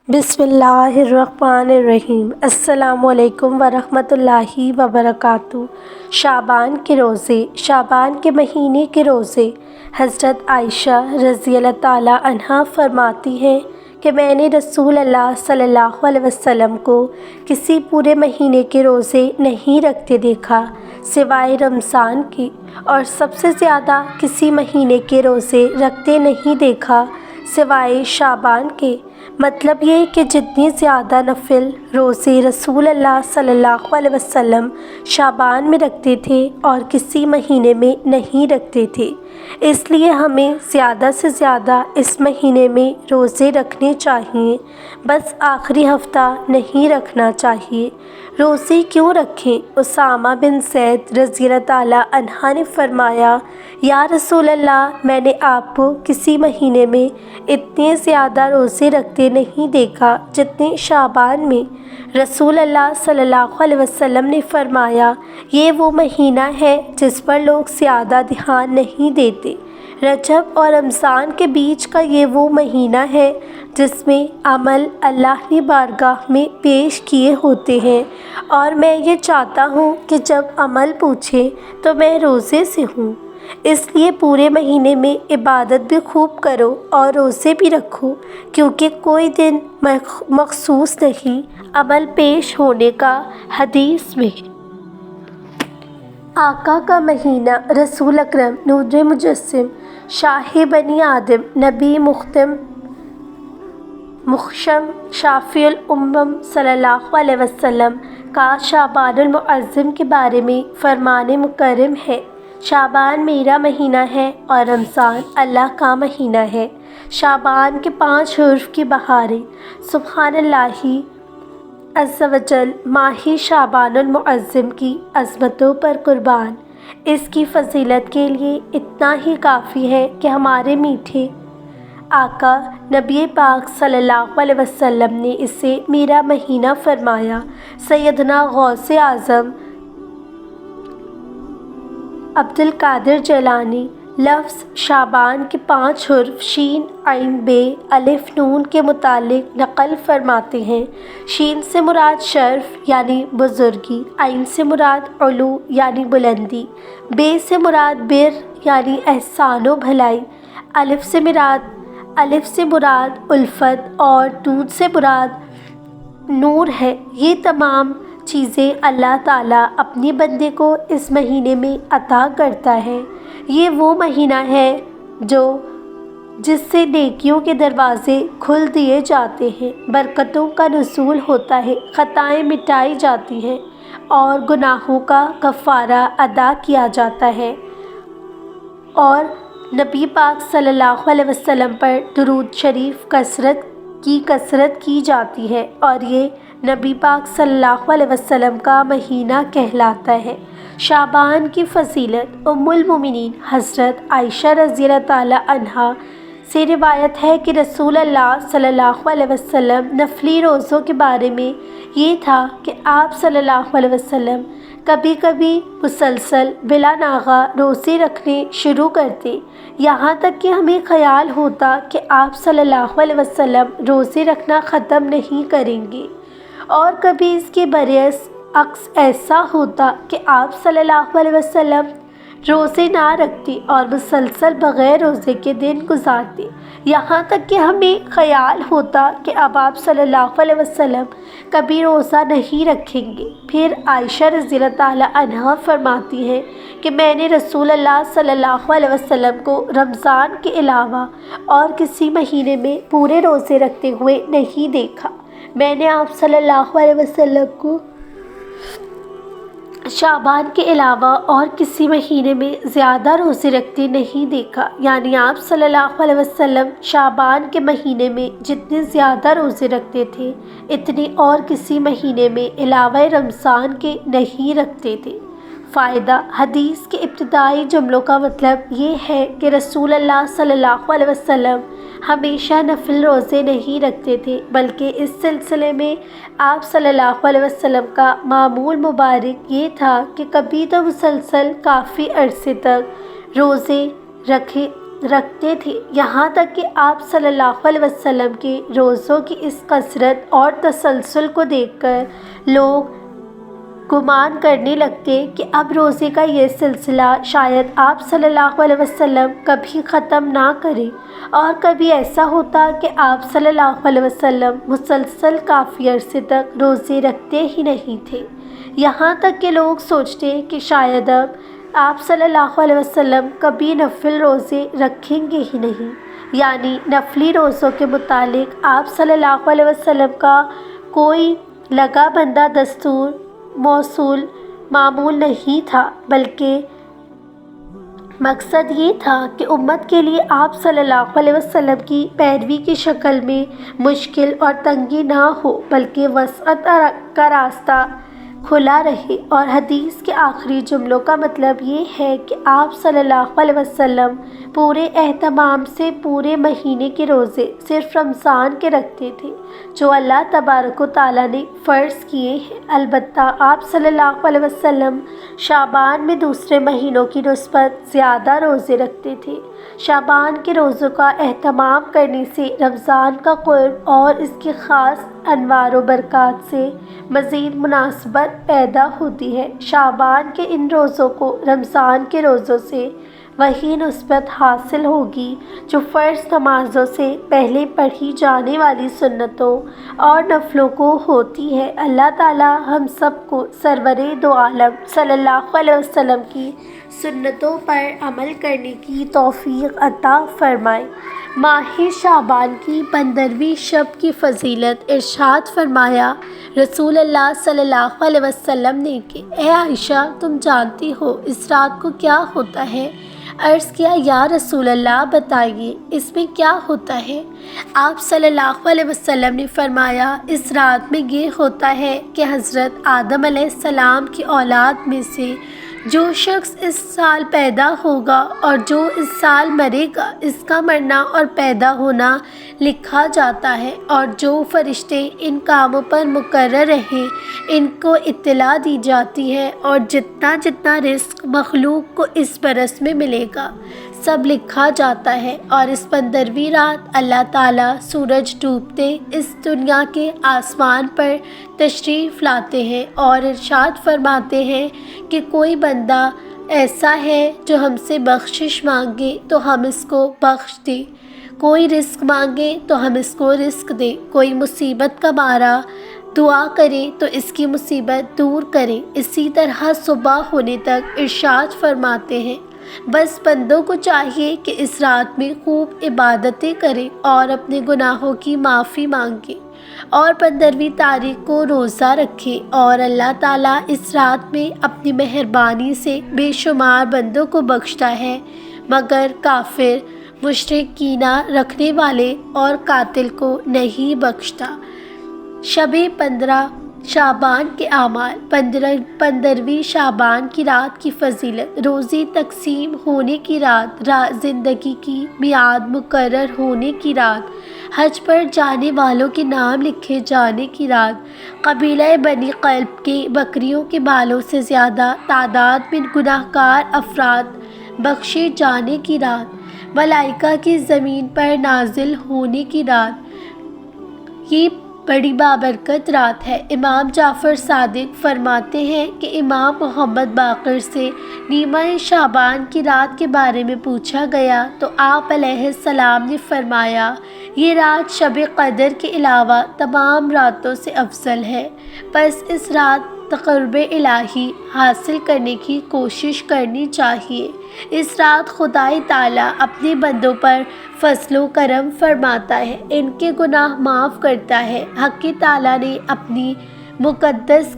بسم اللہ الرحمن الرحیم۔ السلام علیکم ورحمۃ اللہ وبرکاتہ۔ شعبان کے روزے، شعبان کے مہینے کے روزے۔ حضرت عائشہ رضی اللہ تعالیٰ عنہا فرماتی ہیں کہ میں نے رسول اللہ صلی اللہ علیہ وسلم کو کسی پورے مہینے کے روزے نہیں رکھتے دیکھا سوائے رمضان کے، اور سب سے زیادہ کسی مہینے کے روزے رکھتے نہیں دیکھا سوائے شعبان کے۔ مطلب یہ کہ جتنی زیادہ نفل روزے رسول اللہ صلی اللہ علیہ وسلم شعبان میں رکھتے تھے اور کسی مہینے میں نہیں رکھتے تھے، اس لیے ہمیں زیادہ سے زیادہ اس مہینے میں روزے رکھنے چاہیے، بس آخری ہفتہ نہیں رکھنا چاہیے۔ روزے کیوں رکھیں؟ اسامہ بن زید رضی اللہ تعالیٰ عنہ نے فرمایا، یا رسول اللہ، میں نے آپ کو کسی مہینے میں اتنے زیادہ روزے رکھتے نہیں دیکھا جتنے شعبان میں۔ رسول اللہ صلی اللہ علیہ وسلم نے فرمایا، یہ وہ مہینہ ہے جس پر لوگ زیادہ دھیان نہیں دیتے۔ رجب اور رمضان کے بیچ کا یہ وہ مہینہ ہے جس میں عمل اللہ کی بارگاہ میں پیش کیے ہوتے ہیں، اور میں یہ چاہتا ہوں کہ جب عمل پوچھے تو میں روزے سے ہوں۔ اس لیے پورے مہینے میں عبادت بھی خوب کرو اور روزے بھی رکھو، کیونکہ کوئی دن مخصوص نہیں عمل پیش ہونے کا۔ حدیث میں آقا کا مہینہ، رسول اکرم نور مجسم، شاہ بنی آدم، نبی مخشم، شافی الامم صلی اللہ علیہ وسلم کا شعبان المعظم کے بارے میں فرمان مکرم ہے، شعبان میرا مہینہ ہے اور رمضان اللہ کا مہینہ ہے۔ شعبان کے 5 حرف کی بہاریں۔ سبحان اللہ عز و جل، ماہ شعبان المعظم کی عظمتوں پر قربان۔ اس کی فضیلت کے لیے اتنا ہی کافی ہے کہ ہمارے میٹھے آقا نبی پاک صلی اللہ علیہ وسلم نے اسے میرا مہینہ فرمایا۔ سیدنا غوث اعظم عبد القادر جیلانی لفظ شعبان کے 5 حرف شین عین بے الف نون کے متعلق نقل فرماتے ہیں۔ شین سے مراد شرف یعنی بزرگی، عین سے مراد علو یعنی بلندی، بے سے مراد بر یعنی احسان و بھلائی، الف سے مراد الفت اور نون سے مراد نور ہے۔ یہ تمام چیزیں اللہ تعالیٰ اپنے بندے کو اس مہینے میں عطا کرتا ہے۔ یہ وہ مہینہ ہے جس سے نیکیوں کے دروازے کھل دیے جاتے ہیں، برکتوں کا نزول ہوتا ہے، خطائیں مٹائی جاتی ہیں اور گناہوں کا کفارہ ادا کیا جاتا ہے، اور نبی پاک صلی اللہ علیہ وسلم پر درود شریف کثرت کی جاتی ہے، اور یہ نبی پاک صلی اللہ علیہ وسلم کا مہینہ کہلاتا ہے۔ شعبان کی فضیلت۔ ام المومنین حضرت عائشہ رضی اللہ تعالیٰ عنہا سے روایت ہے کہ رسول اللہ صلی اللہ علیہ وسلم نفلی روزوں کے بارے میں یہ تھا کہ آپ صلی اللہ علیہ وسلم کبھی کبھی مسلسل بلا ناغہ روزے رکھنے شروع کرتے، یہاں تک کہ ہمیں خیال ہوتا کہ آپ صلی اللہ علیہ وسلم روزے رکھنا ختم نہیں کریں گے، اور کبھی اس کے برعکس ایسا ہوتا کہ آپ صلی اللہ علیہ وسلم روزے نہ رکھتے اور مسلسل بغیر روزے کے دن گزارتے، یہاں تک کہ ہمیں خیال ہوتا کہ اب آپ صلی اللہ علیہ وسلم کبھی روزہ نہیں رکھیں گے۔ پھر عائشہ رضی اللہ تعالیٰ عنہا فرماتی ہیں کہ میں نے رسول اللہ صلی اللہ علیہ وسلم کو رمضان کے علاوہ اور کسی مہینے میں پورے روزے رکھتے ہوئے نہیں دیکھا۔ میں نے آپ صلی اللہ علیہ وسلم کو شعبان کے علاوہ اور کسی مہینے میں زیادہ روزے رکھتے نہیں دیکھا، یعنی آپ صلی اللہ علیہ وسلم شعبان کے مہینے میں جتنے زیادہ روزے رکھتے تھے اتنے اور کسی مہینے میں علاوہ رمضان کے نہیں رکھتے تھے۔ فائدہ۔ حدیث کے ابتدائی جملوں کا مطلب یہ ہے کہ رسول اللہ صلی اللہ علیہ وسلم ہمیشہ نفل روزے نہیں رکھتے تھے، بلکہ اس سلسلے میں آپ صلی اللہ علیہ وسلم کا معمول مبارک یہ تھا کہ کبھی تو مسلسل کافی عرصے تک روزے رکھتے تھے، یہاں تک کہ آپ صلی اللہ علیہ وسلم کے روزوں کی اس کثرت اور تسلسل کو دیکھ کر لوگ گمان کرنے لگتے کہ اب روزے کا یہ سلسلہ شاید آپ صلی اللہ علیہ وسلم کبھی ختم نہ کریں، اور کبھی ایسا ہوتا کہ آپ صلی اللہ علیہ وسلم مسلسل کافی عرصے تک روزے رکھتے ہی نہیں تھے، یہاں تک کہ لوگ سوچتے کہ شاید اب آپ صلی اللہ علیہ وسلم کبھی نفل روزے رکھیں گے ہی نہیں، یعنی نفلی روزوں کے متعلق آپ صلی اللہ علیہ وسلم کا کوئی لگا بندہ دستور موصول معمول نہیں تھا، بلکہ مقصد یہ تھا کہ امت کے لیے آپ صلی اللہ علیہ وسلم کی پیروی کی شکل میں مشکل اور تنگی نہ ہو، بلکہ وسعت کا راستہ کھلا رہے۔ اور حدیث کے آخری جملوں کا مطلب یہ ہے کہ آپ صلی اللہ علیہ وسلم پورے اہتمام سے پورے مہینے کے روزے صرف رمضان کے رکھتے تھے جو اللہ تبارک و تعالیٰ نے فرض کیے ہیں، البتہ آپ صلی اللہ علیہ وسلم شعبان میں دوسرے مہینوں کی نسبت زیادہ روزے رکھتے تھے۔ شعبان کے روزوں کا اہتمام کرنے سے رمضان کا قرب اور اس کی خاص انوار و برکات سے مزید مناسبت پیدا ہوتی ہے۔ شعبان کے ان روزوں کو رمضان کے روزوں سے وہی نسبت حاصل ہوگی جو فرض نمازوں سے پہلے پڑھی جانے والی سنتوں اور نفلوں کو ہوتی ہے۔ اللہ تعالی ہم سب کو سرور دو عالم صلی اللہ علیہ وسلم کی سنتوں پر عمل کرنے کی توفیق عطا فرمائے۔ ماہ شعبان کی 15ویں شب کی فضیلت، ارشاد فرمایا رسول اللہ صلی اللہ علیہ وسلم نے کہ اے عائشہ، تم جانتی ہو اس رات کو کیا ہوتا ہے؟ عرض کیا یا رسول اللہ بتائیے اس میں کیا ہوتا ہے؟ آپ صلی اللہ علیہ وسلم نے فرمایا اس رات میں یہ ہوتا ہے کہ حضرت آدم علیہ السلام کی اولاد میں سے جو شخص اس سال پیدا ہوگا اور جو اس سال مرے گا، اس کا مرنا اور پیدا ہونا لکھا جاتا ہے، اور جو فرشتے ان کاموں پر مقرر رہیں ان کو اطلاع دی جاتی ہے، اور جتنا جتنا رزق مخلوق کو اس برس میں ملے گا سب لکھا جاتا ہے۔ اور اس 15ویں رات اللہ تعالیٰ سورج ڈوبتے اس دنیا کے آسمان پر تشریف لاتے ہیں اور ارشاد فرماتے ہیں کہ کوئی بندہ ایسا ہے جو ہم سے بخشش مانگے تو ہم اس کو بخش دیں، کوئی رزق مانگے تو ہم اس کو رزق دیں، کوئی مصیبت کا مارا دعا کرے تو اس کی مصیبت دور کریں۔ اسی طرح صبح ہونے تک ارشاد فرماتے ہیں بس بندوں کو چاہیے کہ اس رات میں خوب عبادتیں کریں اور اپنے گناہوں کی معافی مانگیں، اور 15ویں تاریخ کو روزہ رکھیں، اور اللہ تعالیٰ اس رات میں اپنی مہربانی سے بے شمار بندوں کو بخشتا ہے، مگر کافر، مشرک، کینہ رکھنے والے اور قاتل کو نہیں بخشتا۔ شب 15 شعبان کے اعمال، 15ویں شعبان کی رات کی فضیلت، روزی تقسیم ہونے کی رات، زندگی کی میعاد مقرر ہونے کی رات، حج پر جانے والوں کے نام لکھے جانے کی رات، قبیلہ بنی قلب کے بکریوں کے بالوں سے زیادہ تعداد میں گناہگار افراد بخشے جانے کی رات، ملائکہ کی زمین پر نازل ہونے کی رات، یہ بڑی بابرکت رات ہے۔ امام جعفر صادق فرماتے ہیں کہ امام محمد باقر سے نیمہ شعبان کی رات کے بارے میں پوچھا گیا تو آپ علیہ السلام نے فرمایا یہ رات شب قدر کے علاوہ تمام راتوں سے افضل ہے، پس اس رات تقرب الہی حاصل کرنے کی کوشش کرنی چاہیے۔ اس رات خدائے تعالیٰ اپنے بندوں پر فضل و کرم فرماتا ہے، ان کے گناہ معاف کرتا ہے۔ حق تعالیٰ نے اپنی مقدس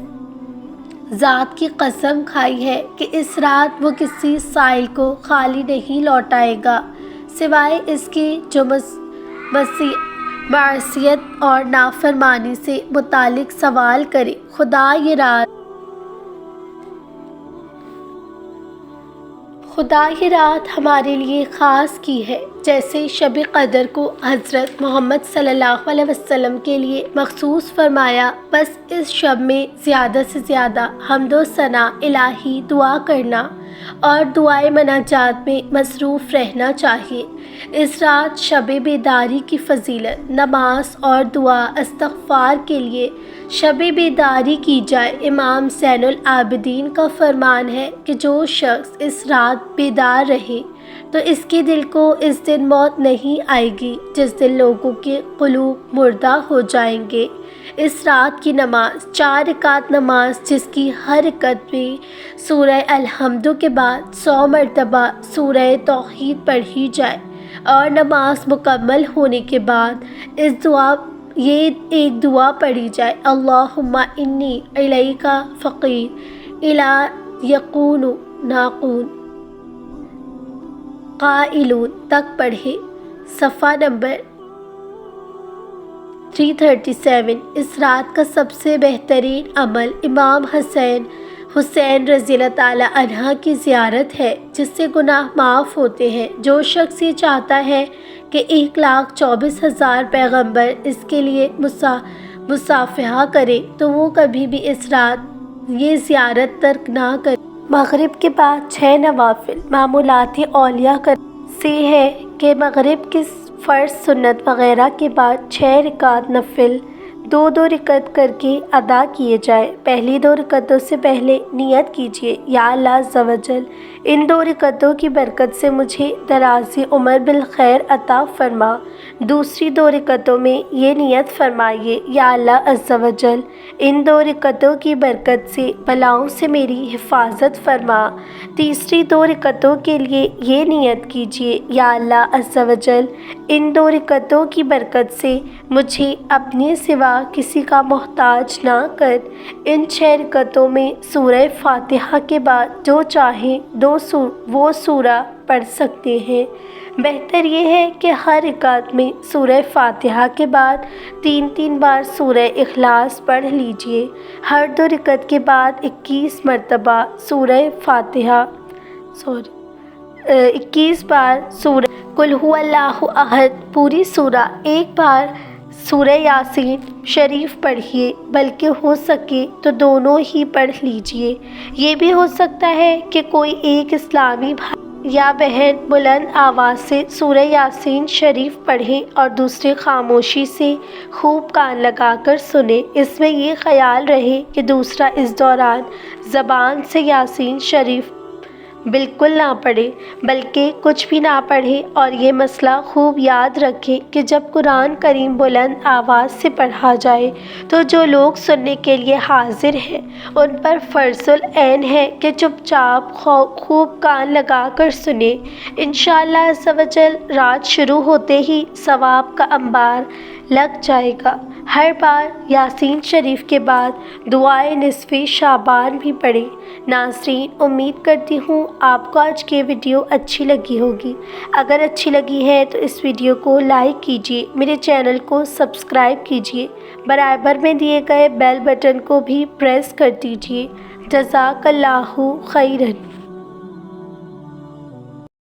ذات کی قسم کھائی ہے کہ اس رات وہ کسی سائل کو خالی نہیں لوٹائے گا سوائے اس کے جو معصیت اور نافرمانی سے متعلق سوال کرے۔ خدا یہ رات ہمارے لیے خاص کی ہے، جیسے شب قدر کو حضرت محمد صلی اللہ علیہ وسلم کے لیے مخصوص فرمایا، بس اس شب میں زیادہ سے زیادہ حمد و ثنا الہی دعا کرنا اور دعائے مناجات میں مصروف رہنا چاہیے۔ اس رات شب بیداری کی فضیلت، نماز اور دعا استغفار کے لیے شب بیداری کی جائے۔ امام زین العابدین کا فرمان ہے کہ جو شخص اس رات بیدار رہے تو اس کے دل کو اس دن موت نہیں آئے گی جس دن لوگوں کے قلوب مردہ ہو جائیں گے۔ اس رات کی نماز 4 رکعت نماز، جس کی ہر رکعت میں سورہ الحمد کے بعد 100 مرتبہ سورہ توحید پڑھی جائے، اور نماز مکمل ہونے کے بعد یہ ایک دعا پڑھی جائے: اللہم انی الیک فقیر الی یقون ناقون قائلون تک پڑھے۔ صفحہ نمبر 337۔ اس رات کا سب سے بہترین عمل امام حسین رضی اللہ تعالی عنہ کی زیارت ہے، جس سے گناہ معاف ہوتے ہیں۔ جو شخص یہ چاہتا ہے کہ 1,24,000 پیغمبر اس کے لیے مصافحہ کرے تو وہ کبھی بھی اس رات یہ زیارت ترک نہ کرے۔ مغرب کے بعد 6 نوافل۔ معمولات اولیاء سے ہے کہ مغرب کی فرض، سنت وغیرہ کے بعد 6 رکعت نفل 2 رکعت کر کے ادا کیے جائے۔ پہلی 2 رکعتوں سے پہلے نیت کیجیے: یا اللہ عز و جل، ان 2 رکعتوں کی برکت سے مجھے دراز عمر بالخیر عطا فرما۔ دوسری 2 رکعتوں میں یہ نیت فرمائیے: یا اللہ عز و جل، ان 2 رکعتوں کی برکت سے بلاؤں سے میری حفاظت فرما۔ تیسری 2 رکعتوں کے لیے یہ نیت کیجیے: یا اللہ عز و جل، ان 2 رکعتوں کی برکت سے مجھے اپنے سوا کسی کا محتاج نہ کر۔ ان 6 رکعتوں میں سورہ فاتحہ کے بعد جو چاہیں وہ سورہ پڑھ سکتے ہیں۔ بہتر یہ ہے کہ ہر رکعت میں سورہ فاتحہ کے بعد 3 بار سورہ اخلاص پڑھ لیجیے۔ ہر 2 رکعت کے بعد 21 مرتبہ سورہ فاتحہ 21 بار سورہ قل ھو اللہ احد پوری سورہ، 1 بار سورہ یاسین شریف پڑھیے، بلکہ ہو سکے تو دونوں ہی پڑھ لیجیے۔ یہ بھی ہو سکتا ہے کہ کوئی ایک اسلامی بھائی یا بہن بلند آواز سے سورہ یاسین شریف پڑھیں اور دوسرے خاموشی سے خوب کان لگا کر سنیں۔ اس میں یہ خیال رہے کہ دوسرا اس دوران زبان سے یاسین شریف بالکل نہ پڑھے، بلکہ کچھ بھی نہ پڑھے، اور یہ مسئلہ خوب یاد رکھیں کہ جب قرآن کریم بلند آواز سے پڑھا جائے تو جو لوگ سننے کے لیے حاضر ہیں ان پر فرض العین ہے کہ چپ چاپ خوب کان لگا کر سنیں۔ انشاءاللہ عز و جل رات شروع ہوتے ہی ثواب کا انبار لگ جائے گا۔ ہر بار یاسین شریف کے بعد دعائے نصف شعبان بھی پڑھیں۔ ناظرین، امید کرتی ہوں آپ کو آج کی ویڈیو اچھی لگی ہوگی۔ اگر اچھی لگی ہے تو اس ویڈیو کو لائک کیجیے، میرے چینل کو سبسکرائب کیجیے، برابر میں دیے گئے بیل بٹن کو بھی پریس کر دیجیے۔ جزاک اللہ خیرن۔